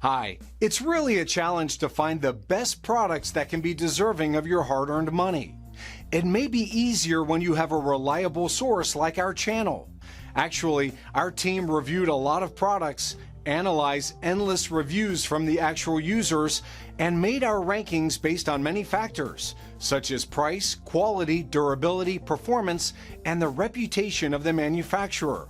Hi, it's really a challenge to find the best products that can be deserving of your hard-earned money. It may be easier when you have a reliable source like our channel. Actually, our team reviewed a lot of products, analyzed endless reviews from the actual users, and made our rankings based on many factors, such as price, quality, durability, performance, and the reputation of the manufacturer.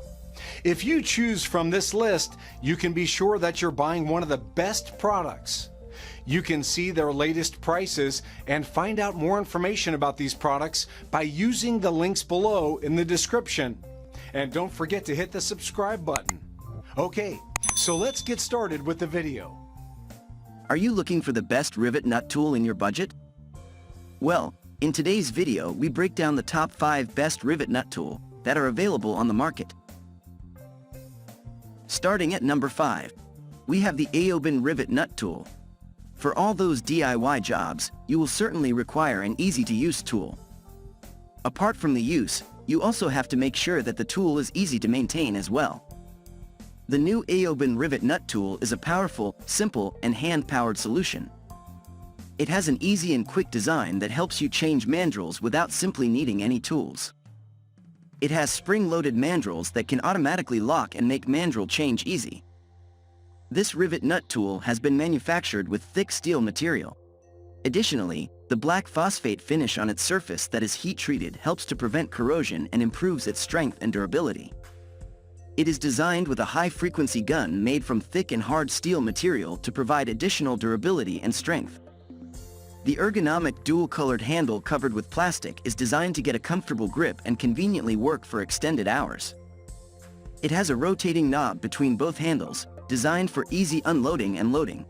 If you choose from this list, you can be sure that you're buying one of the best products. You can see their latest prices and find out more information about these products by using the links below in the description. And don't forget to hit the subscribe button. Okay, so let's get started with the video. Are you looking for the best rivet nut tool in your budget? Well, in today's video we break down the top 5 best rivet nut tool that are available on the market. Starting at number 5, we have the Aoben Rivet Nut Tool. For all those DIY jobs, you will certainly require an easy-to-use tool. Apart from the use, you also have to make sure that the tool is easy to maintain as well. The new Aoben Rivet Nut Tool is a powerful, simple, and hand-powered solution. It has an easy and quick design that helps you change mandrels without simply needing any tools. It has spring-loaded mandrels that can automatically lock and make mandrel change easy. This rivet nut tool has been manufactured with thick steel material. Additionally, the black phosphate finish on its surface that is heat-treated helps to prevent corrosion and improves its strength and durability. It is designed with a high-frequency gun made from thick and hard steel material to provide additional durability and strength. The ergonomic dual-colored handle covered with plastic is designed to get a comfortable grip and conveniently work for extended hours. It has a rotating knob between both handles, designed for easy unloading and loading.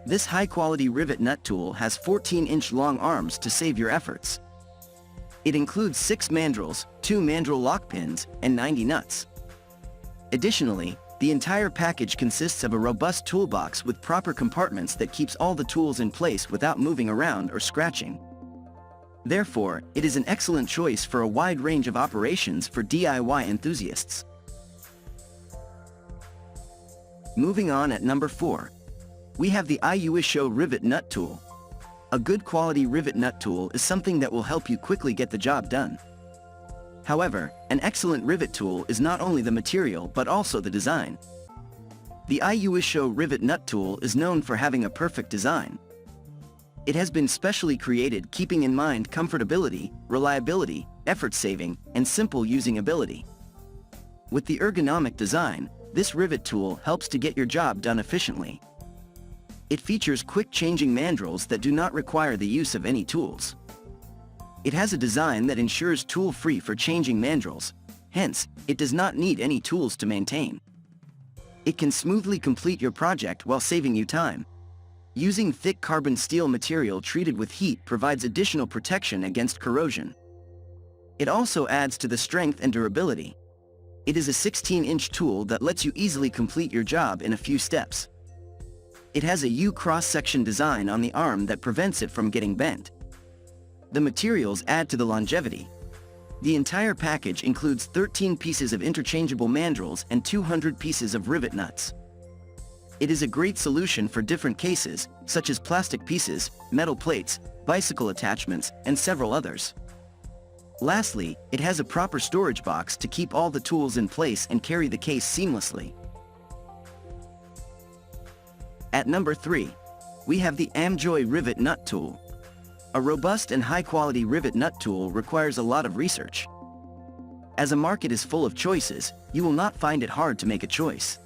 This high-quality rivet nut tool has 14-inch long arms to save your efforts. It includes 6 mandrels, 2 mandrel lock pins, and 90 nuts. Additionally, the entire package consists of a robust toolbox with proper compartments that keeps all the tools in place without moving around or scratching. Therefore, it is an excellent choice for a wide range of operations for DIY enthusiasts. Moving on at number 4, we have the Iusshow Rivet Nut Tool. A good quality rivet nut tool is something that will help you quickly get the job done. However, an excellent rivet tool is not only the material but also the design. The Iusshow Rivet Nut Tool is known for having a perfect design. It has been specially created keeping in mind comfortability, reliability, effort saving, and simple using ability. With the ergonomic design, this rivet tool helps to get your job done efficiently. It features quick changing mandrels that do not require the use of any tools. It has a design that ensures tool-free for changing mandrels, hence, it does not need any tools to maintain. It can smoothly complete your project while saving you time. Using thick carbon steel material treated with heat provides additional protection against corrosion. It also adds to the strength and durability. It is a 16-inch tool that lets you easily complete your job in a few steps. It has a U cross-section design on the arm that prevents it from getting bent. The materials add to the longevity. The entire package includes 13 pieces of interchangeable mandrels and 200 pieces of rivet nuts. It is a great solution for different cases, such as plastic pieces, metal plates, bicycle attachments, and several others. Lastly, it has a proper storage box to keep all the tools in place and carry the case seamlessly. At number 3, we have the Amjoy Rivet Nut Tool. A robust and high-quality rivet nut tool requires a lot of research. As a market is full of choices, you will not find it hard to make a choice.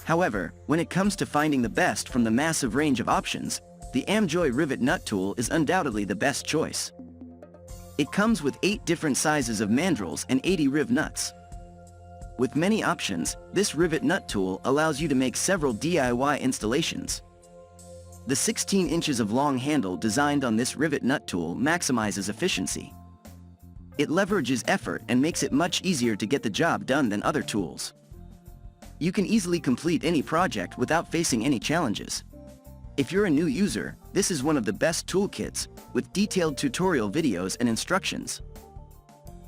However, when it comes to finding the best from the massive range of options, the Amjoy Rivet Nut Tool is undoubtedly the best choice. It comes with 8 different sizes of mandrels and 80 riv nuts. With many options, this rivet nut tool allows you to make several DIY installations. The 16 inches of long handle designed on this rivet nut tool maximizes efficiency. It leverages effort and makes it much easier to get the job done than other tools. You can easily complete any project without facing any challenges. If you're a new user, this is one of the best toolkits, with detailed tutorial videos and instructions.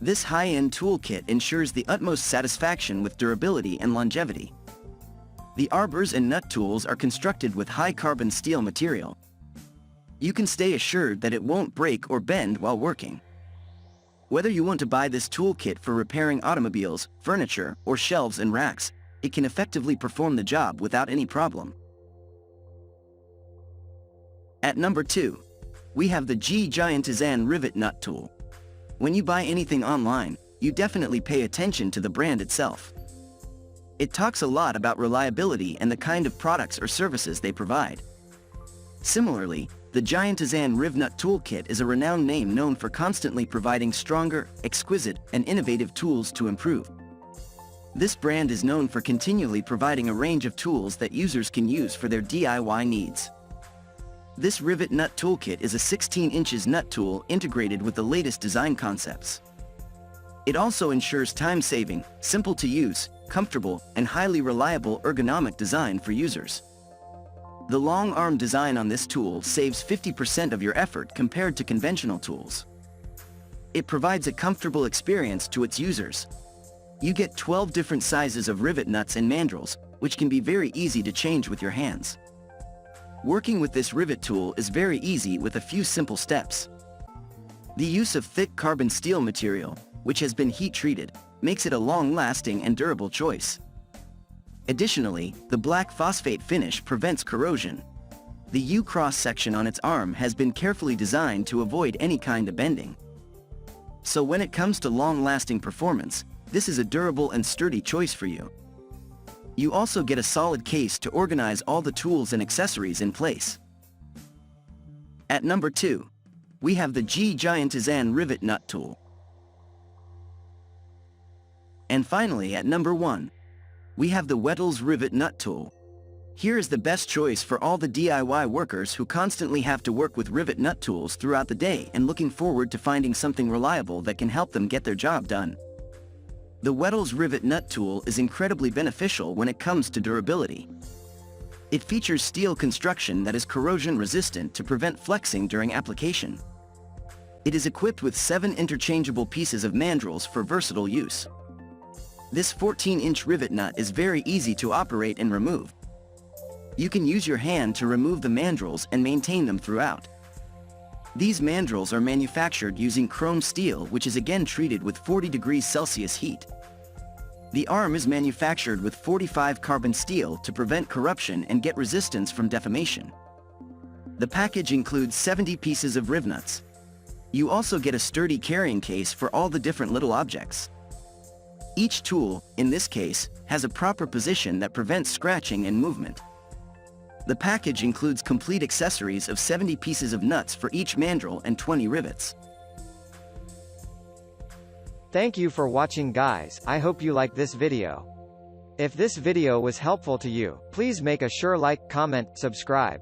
This high-end toolkit ensures the utmost satisfaction with durability and longevity. The arbors and nut tools are constructed with high-carbon steel material. You can stay assured that it won't break or bend while working. Whether you want to buy this toolkit for repairing automobiles, furniture, or shelves and racks, it can effectively perform the job without any problem. At number 2, we have the Giantisan Rivet Nut Tool. When you buy anything online, you definitely pay attention to the brand itself. It talks a lot about reliability and the kind of products or services they provide. Similarly, the Giantisan Rivet Nut Toolkit is a renowned name known for constantly providing stronger, exquisite, and innovative tools to improve. This brand is known for continually providing a range of tools that users can use for their DIY needs. This Rivet Nut Toolkit is a 16 inches nut tool integrated with the latest design concepts. It also ensures time-saving, simple to use, comfortable, and highly reliable ergonomic design for users. The long arm design on this tool saves 50% of your effort compared to conventional tools. It provides a comfortable experience to its users. You get 12 different sizes of rivet nuts and mandrels, which can be very easy to change with your hands. Working with this rivet tool is very easy with a few simple steps. The use of thick carbon steel material, which has been heat-treated, makes it a long-lasting and durable choice. Additionally, the black phosphate finish prevents corrosion. The U cross-section on its arm has been carefully designed to avoid any kind of bending. So when it comes to long-lasting performance, this is a durable and sturdy choice for you. You also get a solid case to organize all the tools and accessories in place. At number 2, we have the Giantisan Rivet Nut Tool. And finally, at number 1, we have the Wetols Rivet Nut Tool. Here is the best choice for all the DIY workers who constantly have to work with rivet nut tools throughout the day and looking forward to finding something reliable that can help them get their job done. The Wetols Rivet Nut Tool is incredibly beneficial when it comes to durability. It features steel construction that is corrosion-resistant to prevent flexing during application. It is equipped with 7 interchangeable pieces of mandrels for versatile use. This 14-inch rivet nut is very easy to operate and remove. You can use your hand to remove the mandrels and maintain them throughout. These mandrels are manufactured using chrome steel, which is again treated with 40 degrees Celsius heat. The arm is manufactured with 45 carbon steel to prevent corruption and get resistance from deformation. The package includes 70 pieces of rivet nuts. You also get a sturdy carrying case for all the different little objects. Each tool, in this case, has a proper position that prevents scratching and movement. The package includes complete accessories of 70 pieces of nuts for each mandrel and 20 rivets. Thank you for watching, guys. I hope you liked this video. If this video was helpful to you, please make a sure like, comment, subscribe.